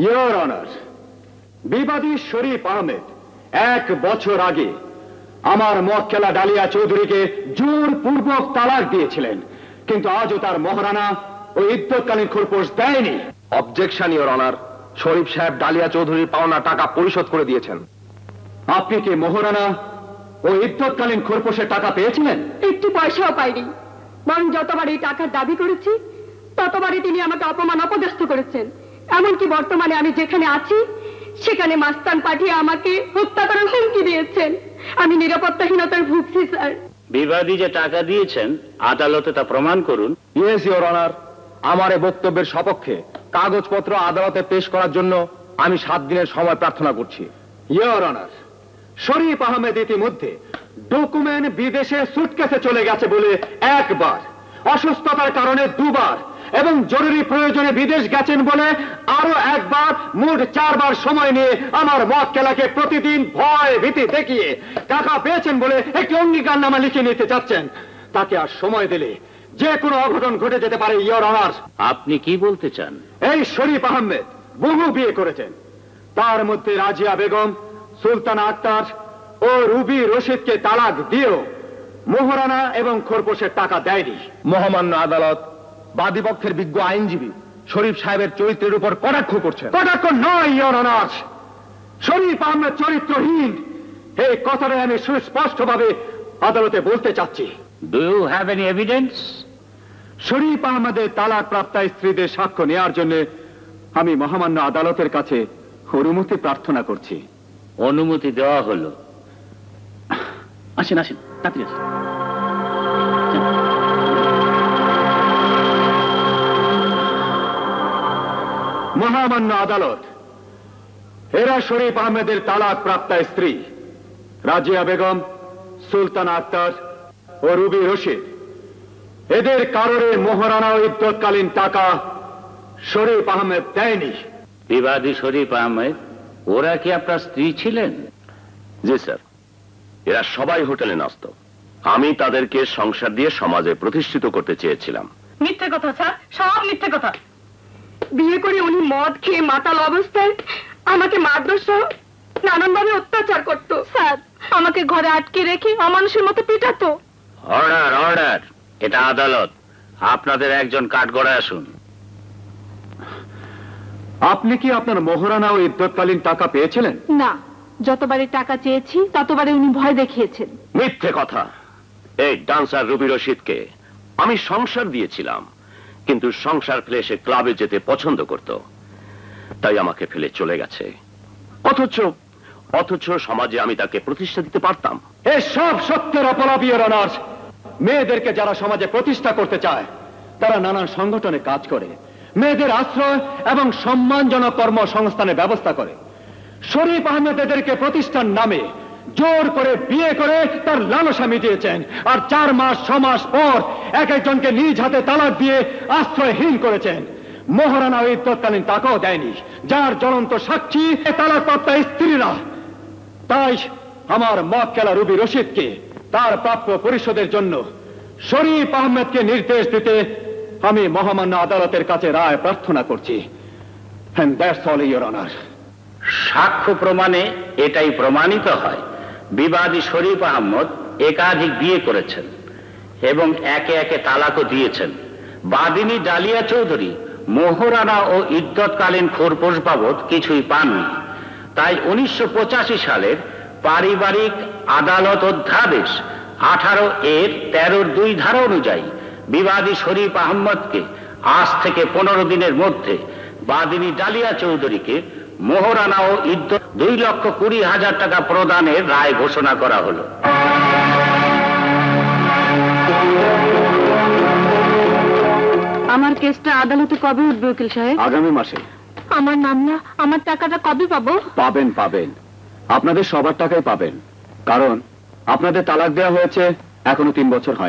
Your honour, বিবাদী শরীফ আহমেদ 1 বছর আগে আমার মক্কেলা ডালিয়া চৌধুরীকে জোরপূর্বক তালাক দিয়েছিলেন, কিন্তু আজও তার মহারানা ও ইদ্যৎকালীন খোরপোশ দেয়নি। অবজেকশন ইয়োর অনার, শরীফ সাহেব ডালিয়া চৌধুরীর পাওনা টাকা পরিশোধ করে দিয়েছেন। আপনি কি মহারানা ও ইদ্যৎকালীন খোরপোশের টাকা পেয়েছিলেন? একটু পয়সাও পাইনি, বরং যতবার এই টাকার দাবি করেছি ততবারই তিনি আমাকে অপমান অপদস্থ করেছেন। এমনকি বর্তমানে আমি যেখানে আছি সেখানে মাস্তান পাঠিয়ে আমাকে হত্যা করার হুমকি দিয়েছেন। আমি নিরাপত্তাহীনতার ভুগছি স্যার। বিবাদী যে টাকা দিয়েছেন আদালতে তা প্রমাণ করুন। ইয়েস ইয়োর অনার, আমার এই বক্তব্যের সপক্ষে কাগজপত্র আদালতে পেশ করার জন্য আমি 7 দিনের সময় প্রার্থনা করছি। ইয়োর অনার, শরীফ আহমেদ ইতিমধ্যে ডকুমেন্ট বিদেশে সুটকেসে চলে গেছে বলে 1 বার, অসুস্থতার কারণে 2 বার এবং জরুরি প্রয়োজনে বিদেশ গেছেন বলে আরো 1 বার, মোট 4 বার সময় নিয়ে আমার মক্কেলাকে প্রতিদিন ভয় ভীতি দেখিয়ে টাকা পেয়েছেন বলে একটি অঙ্গীকারনামা লিখে নিতে চাচ্ছেন। তাকে আর সময় দিলে যে কোনো অঘটন ঘটে যেতে পারে। ইয়োর অনার, আপনি কি বলতে চান? এই শরীফ আহমেদ বহু বিয়ে করেছেন, তার মধ্যে রাজিয়া বেগম, সুলতানা আক্তার ও রুবি রশিদকে তালাক দিয়েও মহারানা এবং খোরপোশের টাকা দেয়নি। মহামান্য আদালত বাদীপক্ষের বিজ্ঞ আইনজীবী শরীফ সাহেবের চরিত্রের উপর কটাক্ষ করছেন। কটাক্ষ নয় ইয়োর অনার, শরীফ আহমেদ চরিত্রহীন, এই কথাটা আমি সুস্পষ্টভাবে আদালতে বলতে চাচ্ছি। Do you have any evidence? Sharif আহমেদের তালাক প্রাপ্তা স্ত্রীদের সাক্ষ্য নেওয়ার জন্য আমি মহামান্য আদালতের কাছে অনুমতি প্রার্থনা করছি। অনুমতি দেওয়া হলো। আসেন আসেন, তাড়াতাড়ি আসেন। মহামান্য আদালত, এরা শরীফ আহমেদের তালাক প্রাপ্তা স্ত্রী রাজিয়া বেগম, সুলতানা আক্তার ও রুবি রশিদ। এদের কারণে মহারানা ও ইদ্যৎকালীন টাকা শরীফ আহমেদ দেয়নি। বিবাদী শরীফ আহমেদ, ওরা কি আপনার স্ত্রী ছিলেন? জি স্যার, এরা সবাই হোটেলে নাস্ত। আমি তাদেরকে সংসার দিয়ে সমাজে প্রতিষ্ঠিত করতে চেয়েছিলাম। মিথ্যে কথা স্যার, সব মিথ্যে কথা। বিয়ে করে উনি মদ খেয়ে মাতাল অবস্থায় আমাকে মারধর সহ নানানভাবে অত্যাচার করত। স্যার, আমাকে ঘরে আটকে রেখে অমানুষের মতো পিটাতো। অর্ডার অর্ডার, এটা আদালত। আপনাদের একজন কাঠগড়ায় আসুন। আপনি কি আপনার মহারানা ও ইদ্যৎকালীন টাকা পেয়েছিলেন? না, যতবারে টাকা চেয়েছি ততবারে উনি ভয় দেখিয়েছেন। মিথ্যে কথা। এই ডান্সার রুবি রশিদকে আমি সংসার দিয়েছিলাম, কিন্তু সংসার ফেলে সে ক্লাবে যেতে পছন্দ করত, তাই আমাকে ফেলে চলে গেছে। অথচ সমাজে আমি তাকে প্রতিষ্ঠা দিতে পারতাম। এ সব সত্যের অপলাপ ইয়োর অনার। মেয়েদেরকে যারা সমাজে প্রতিষ্ঠা করতে চায় তারা নানান সংগঠনে কাজ করে, মেয়েদের আশ্রয় এবং সম্মানজনক কর্মসংস্থানের ব্যবস্থা করে। শরীফ আহমেদ এদেরকে প্রতিষ্ঠান নামে জোর করে বিয়ে করে তার লালসা মিটিয়েছেন, আর 4 মাস 6 মাস পর এক একজনকে নিজ হাতে তালাক দিয়ে আশ্রয়হীন করেছেন। মহারানা ও ইদ্যৎকালীন টাকাও দেয়নি, যার জ্বলন্ত সাক্ষী তালাক প্রাপ্তা স্ত্রীরা। তাই আমার মক্কেলা রুবি রশিদকে তার প্রাপ্য পরিশোধের জন্য শরীফ আহমেদকে নির্দেশ দিতে আমি মহামান্য আদালতের কাছে রায় প্রার্থনা করছি। And that's all, Your Honor. সাক্ষ্য প্রমাণে এটাই প্রমাণিত হয়, বিবাদী শরীফ আহমদ একাধিক বিয়ে করেছেন এবং একে একে তালাকও দিয়েছেন। বাদিনী ডালিয়া চৌধুরী মহারানা ও ইদ্যৎকালীন খোরপোশ বাবদ কিছুই পাননি। তাই 1985 সালের পারিবারিক আদালত অধ্যাদেশ 18 এর 13-2 ধারা অনুযায়ী বিবাদী শরীফ আহমদকে আজ থেকে 15 দিনের মধ্যে বাদিনী ডালিয়া চৌধুরীকে মহারানা ও ইদ্যৎ 2,20,000 টাকা প্রদানের রায় ঘোষণা করা হলো। আমার কেসটা আদালতে কবে উঠবে উকিল সাহেব? আগামী মাসে। আমার নাম না, আমার টাকাটা কবে পাবো? পাবেন, আপনাদের সবার টাকাই পাবেন, কারণ আপনাদের তালাক দেওয়া হয়েছে এখনো 3 বছর হয়নি।